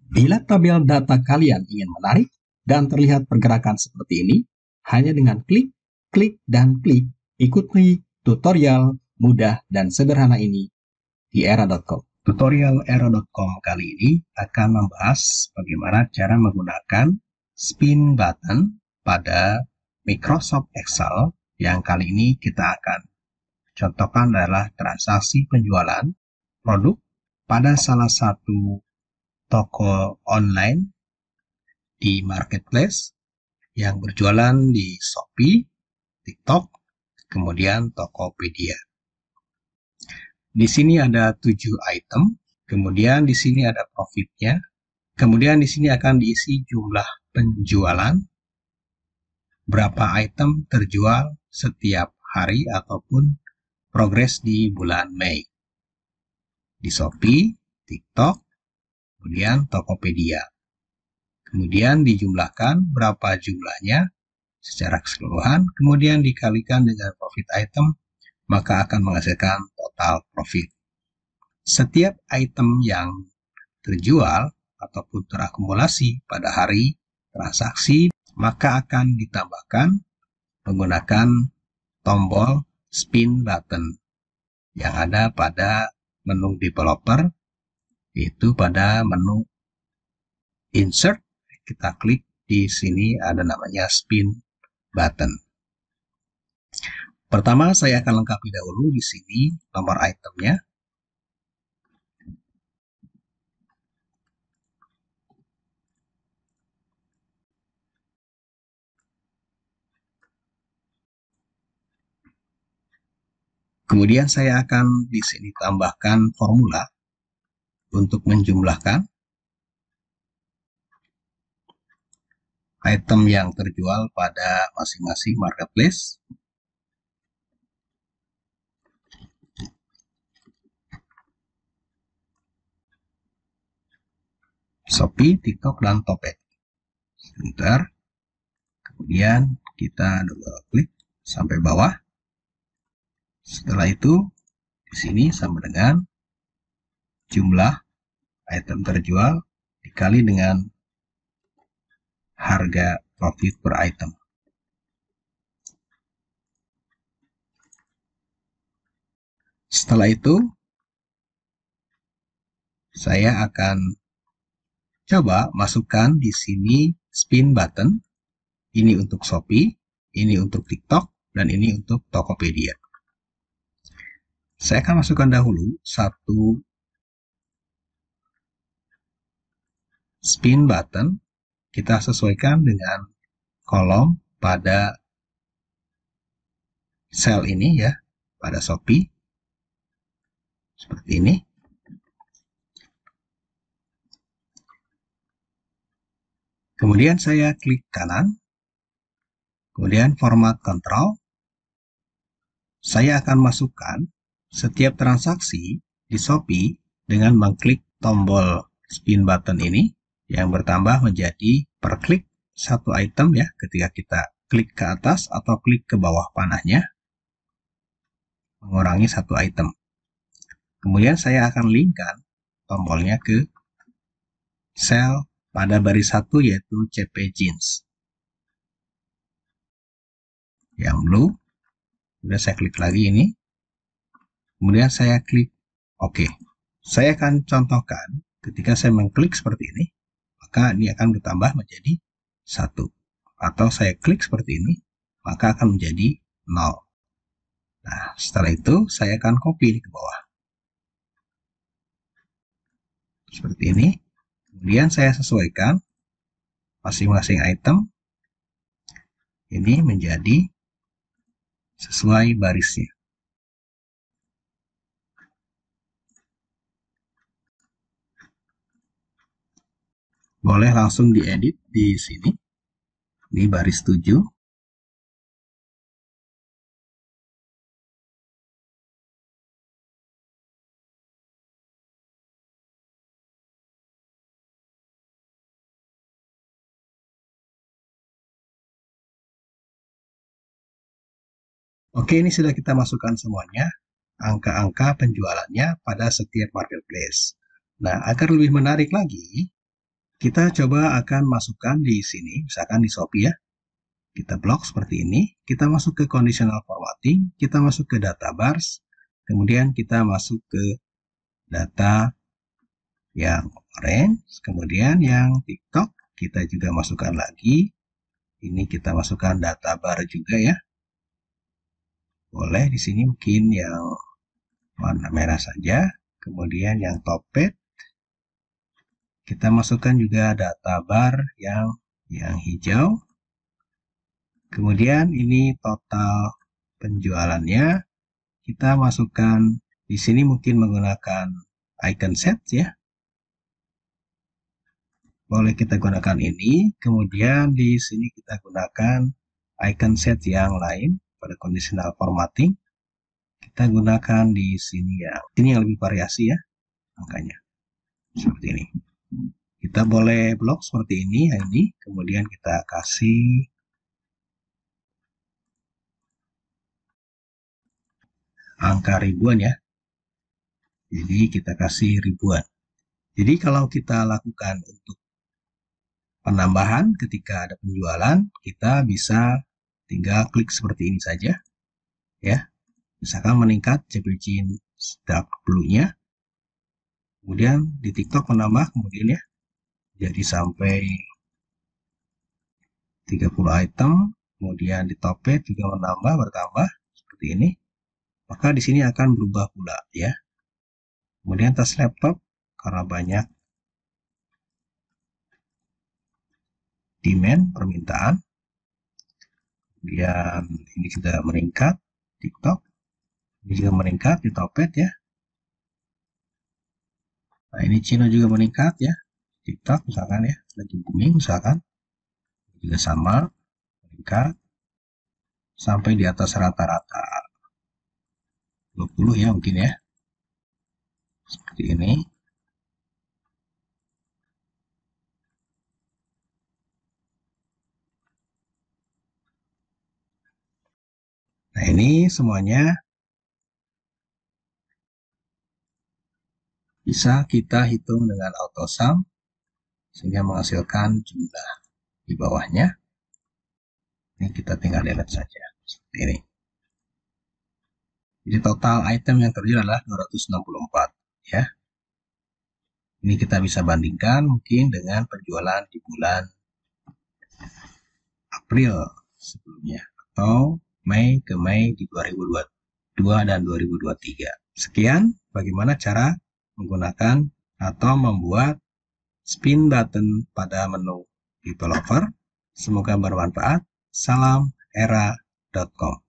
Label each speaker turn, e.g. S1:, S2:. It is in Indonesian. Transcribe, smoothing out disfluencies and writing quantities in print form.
S1: Bila tabel data kalian ingin menarik dan terlihat pergerakan seperti ini, hanya dengan klik, klik, dan klik, ikuti tutorial mudah dan sederhana ini di era.com. Tutorial era.com kali ini akan membahas bagaimana cara menggunakan spin button pada Microsoft Excel yang kali ini kita akan contohkan adalah transaksi penjualan produk pada salah satu toko online di marketplace yang berjualan di Shopee, TikTok, kemudian Tokopedia. Di sini ada 7 item, kemudian di sini ada profitnya, kemudian di sini akan diisi jumlah penjualan, berapa item terjual setiap hari ataupun progres di bulan Mei. Di Shopee, TikTok, kemudian Tokopedia. Kemudian dijumlahkan berapa jumlahnya secara keseluruhan, kemudian dikalikan dengan profit item, maka akan menghasilkan total profit. Setiap item yang terjual ataupun terakumulasi pada hari transaksi, maka akan ditambahkan menggunakan tombol spin button yang ada pada menu developer, yaitu pada menu insert, kita klik di sini ada namanya spin button. Pertama saya akan lengkapi dahulu di sini nomor itemnya. Kemudian saya akan di sini tambahkan formula untuk menjumlahkan item yang terjual pada masing-masing marketplace. Shopee, TikTok, dan Topet. Sebentar. Kemudian kita double klik sampai bawah. Setelah itu di sini sama dengan jumlah item terjual dikali dengan harga profit per item. Setelah itu saya akan coba masukkan di sini spin button. Ini untuk Shopee, ini untuk TikTok, dan ini untuk Tokopedia. Saya akan masukkan dahulu satu spin button. Kita sesuaikan dengan kolom pada sel ini ya, pada Shopee. Seperti ini. Kemudian saya klik kanan. Kemudian format control. Saya akan masukkan setiap transaksi di Shopee dengan mengklik tombol spin button ini yang bertambah menjadi per klik satu item ya, ketika kita klik ke atas atau klik ke bawah panahnya mengurangi satu item. Kemudian saya akan linkkan tombolnya ke sel pada baris 1 yaitu CP Jeans yang blue. Kemudian saya klik lagi ini. Kemudian saya klik OK. Saya akan contohkan ketika saya mengklik seperti ini, maka ini akan bertambah menjadi 1. Atau saya klik seperti ini, maka akan menjadi 0. Nah, setelah itu saya akan copy ke bawah. Seperti ini. Kemudian saya sesuaikan masing-masing item ini menjadi sesuai barisnya. Boleh langsung diedit di sini. Ini baris 7. Oke, ini sudah kita masukkan semuanya, angka-angka penjualannya pada setiap marketplace. Nah, agar lebih menarik lagi, Kita coba akan masukkan di sini, misalkan di Shopee ya. Kita blok seperti ini, kita masuk ke conditional formatting, kita masuk ke data bars, kemudian kita masuk ke data yang orange, kemudian yang TikTok, kita juga masukkan lagi. Ini kita masukkan data bar juga ya. Boleh di sini mungkin yang warna merah saja, kemudian yang Topet, kita masukkan juga data bar yang hijau. Kemudian ini total penjualannya. Kita masukkan di sini mungkin menggunakan icon set ya. Boleh kita gunakan ini. Kemudian di sini kita gunakan icon set yang lain pada conditional formatting. Kita gunakan di sini ya. Ini yang lebih variasi ya angkanya. Seperti ini. Kita boleh blok seperti ini, kemudian kita kasih angka ribuan ya. Jadi kita kasih ribuan. Jadi kalau kita lakukan untuk penambahan ketika ada penjualan, kita bisa tinggal klik seperti ini saja ya. Misalkan meningkat CPC dark blue-nya. Kemudian di TikTok menambah kemudian ya. Jadi sampai 30 item, kemudian di Topet juga bertambah seperti ini. Maka di sini akan berubah pula ya. Kemudian tas laptop karena banyak demand permintaan. Kemudian ini sudah meningkat TikTok. Ini juga meningkat di Topet ya. Nah, ini Cina juga meningkat ya. TikTok misalkan ya, lagi booming misalkan. Juga sama meningkat sampai di atas rata-rata 20 ya mungkin ya. Seperti ini. Nah, ini semuanya bisa kita hitung dengan AutoSum sehingga menghasilkan jumlah di bawahnya. Ini kita tinggal delete saja seperti ini. Jadi total item yang terjual adalah 264 ya. Ini kita bisa bandingkan mungkin dengan penjualan di bulan April sebelumnya atau Mei ke Mei di 2022 dan 2023. Sekian bagaimana cara menggunakan atau membuat spin button pada menu developer. Semoga bermanfaat. Salam era.com.